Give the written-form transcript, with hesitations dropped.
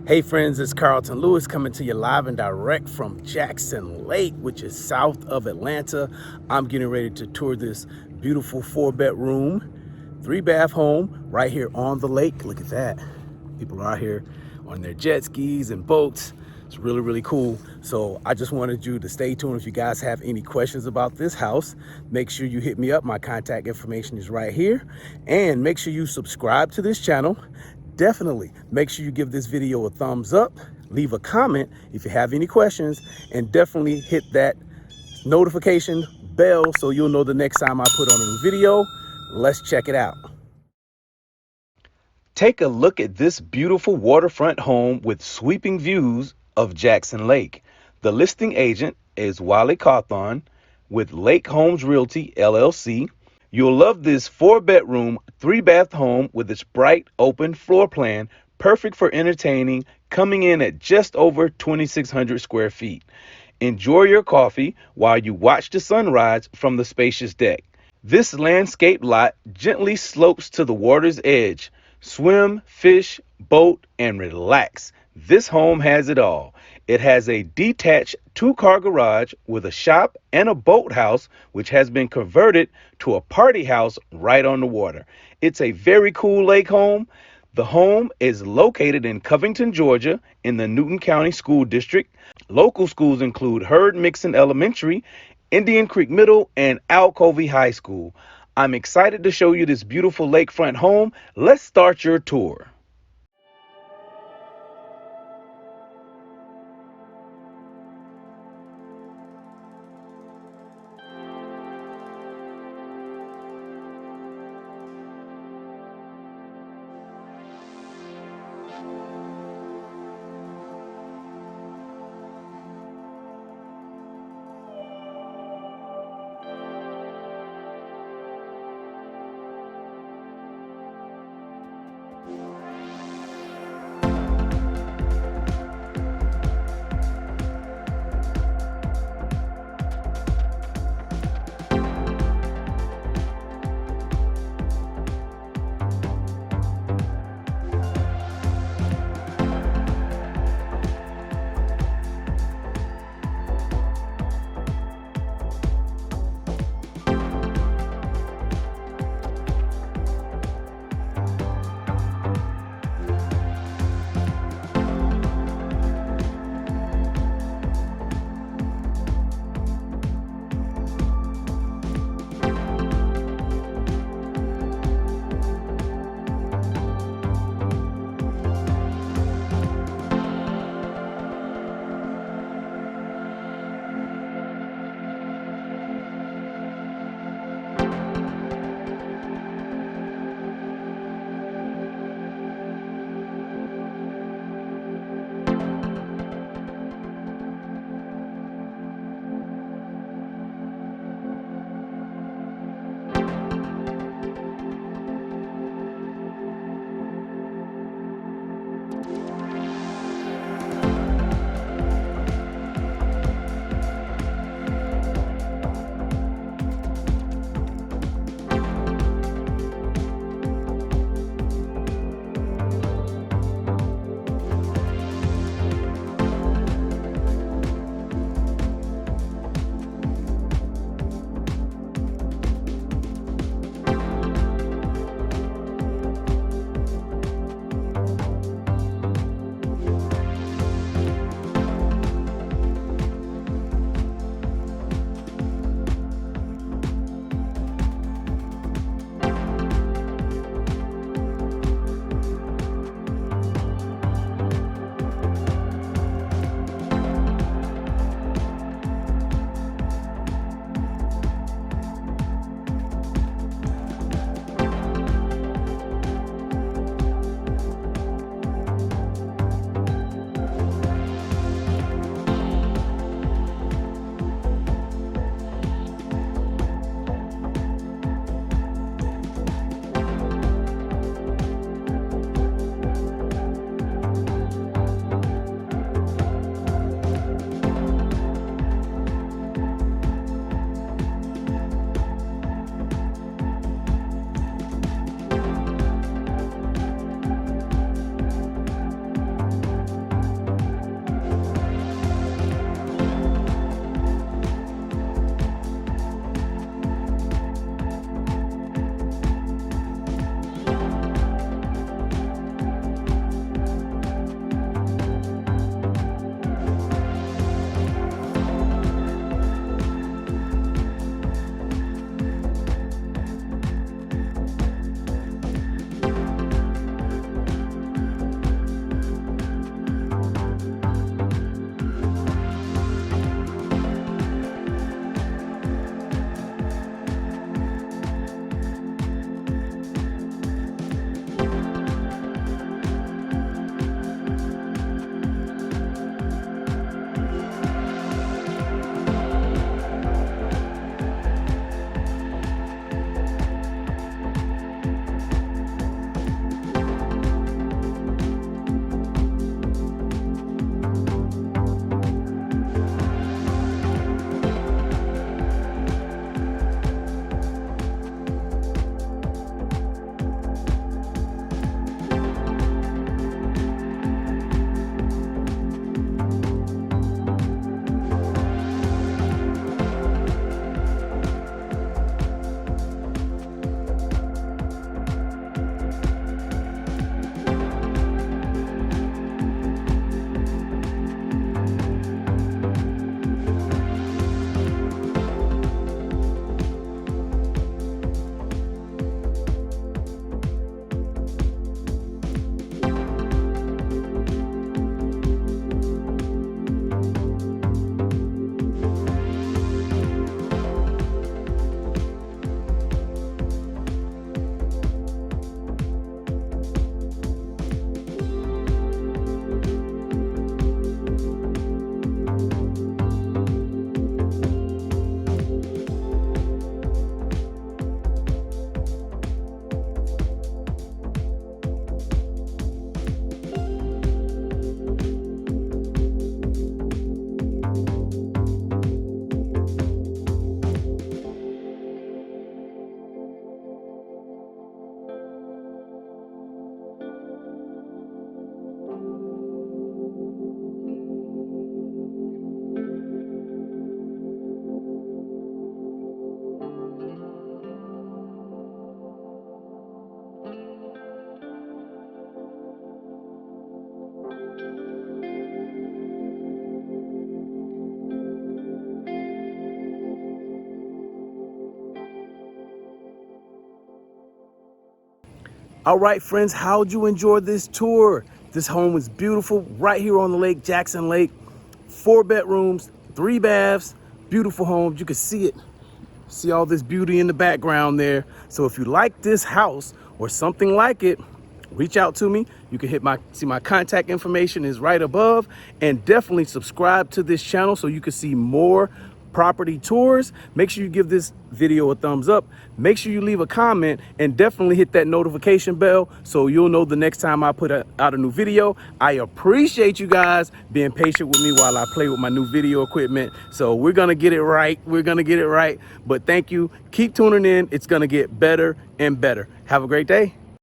Hey friends, it's Carlton Lewis coming to you live and direct from Jackson Lake, which is south of Atlanta. I'm getting ready to tour this beautiful 4-bedroom, 3-bath home right here on the lake. Look at that. People are out here on their jet skis and boats. It's really, really cool. So I just wanted you to stay tuned. If you guys have any questions about this house, make sure you hit me up. My contact information is right here. And make sure you subscribe to this channel. Definitely make sure you give this video a thumbs up, leave a comment if you have any questions, and definitely hit that notification bell so you'll know the next time I put on a new video. Let's check it out. Take a look at this beautiful waterfront home with sweeping views of Jackson Lake. The listing agent is Wally Cawthon with Lake Homes Realty, LLC. You'll love this 4-bedroom, 3-bath home with its bright, open floor plan, perfect for entertaining, coming in at just over 2,600 square feet. Enjoy your coffee while you watch the sunrise from the spacious deck. This landscape lot gently slopes to the water's edge. Swim, fish, boat, and relax. This home has it all. It has a detached 2-car garage with a shop and a boathouse, which has been converted to a party house right on the water. It's a very cool lake home. The home is located in Covington, Georgia, in the Newton County School District. Local schools include Hurd Mixon Elementary, Indian Creek Middle, and Alcovey High School. I'm excited to show you this beautiful lakefront home. Let's start your tour. All right, friends, how'd you enjoy this tour? This home is beautiful right here on the lake, Jackson Lake. 4 bedrooms, 3 baths, beautiful home. You can see it. See all this beauty in the background there. So if you like this house or something like it, reach out to me. You can see my contact information is right above, and definitely subscribe to this channel so you can see more property tours. Make sure you give this video a thumbs up. Make sure you leave a comment, and definitely hit that notification bell so you'll know the next time I put out a new video. I appreciate you guys being patient with me while I play with my new video equipment. So we're gonna get it right. But thank you. Keep tuning in. It's gonna get better and better. Have a great day.